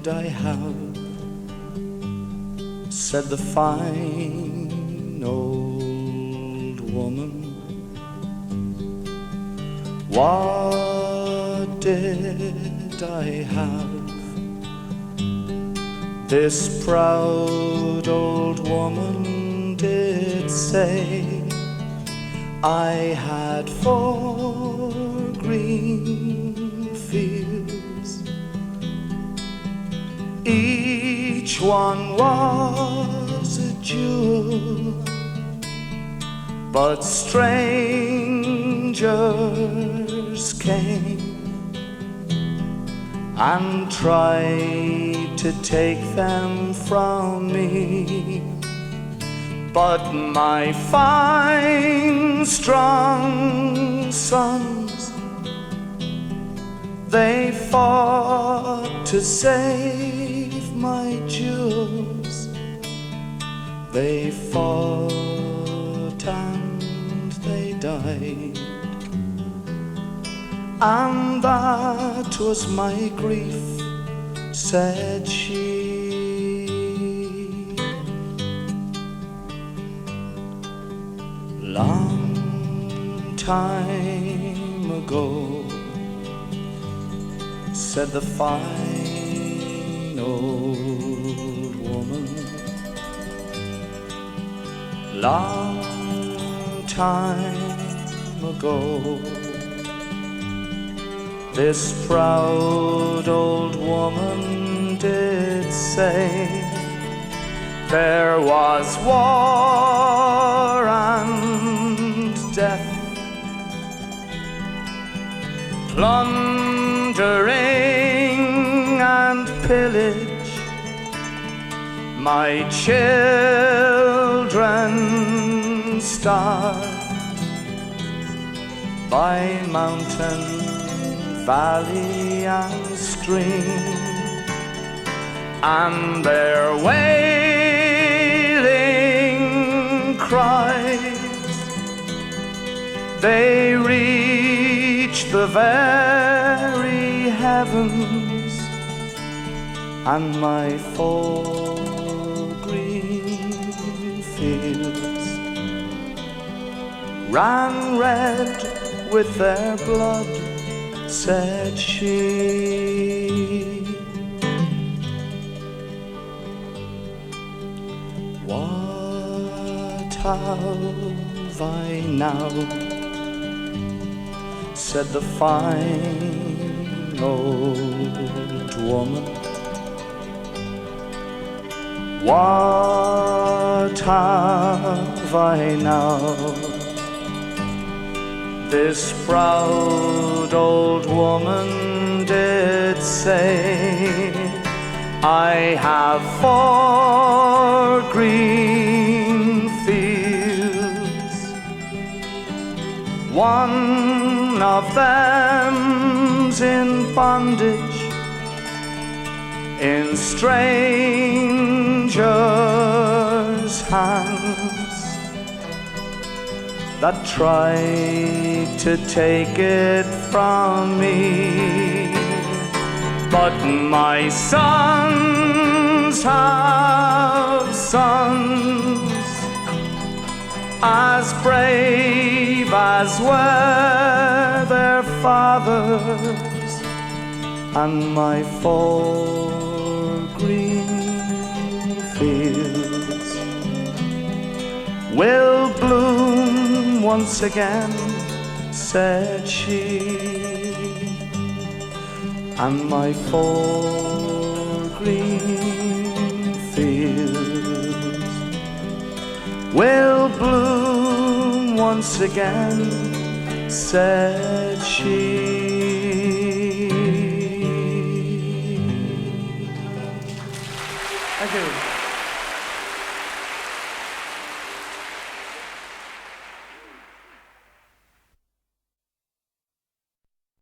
did I have? Said the fine old woman. What did I have? This proud old woman did say I had 4 green fields. Each one was a jewel, but strangers came and tried to take them from me. But my fine, strong sons, they fought to save my jewels. They fought and they died, and that was my grief, said she. Long time ago, said the fine old woman. Long time ago, this proud old woman did say there was war and death, plundering and pillage. My children starved by mountain, valley and stream, and their wailing cries, they reach the very heavens, and my 4 green fields ran red with their blood, said she. What have I now? Said the fine old woman. What have I now? This proud old woman did say I have 4 green fields. One of them's in bondage, in strangers' hands that tried to take it from me. But my sons have sons as brave as were their fathers, and my 4 green fields will bloom once again, said she. And my 4 green fields will bloom once again, said she. Thank you.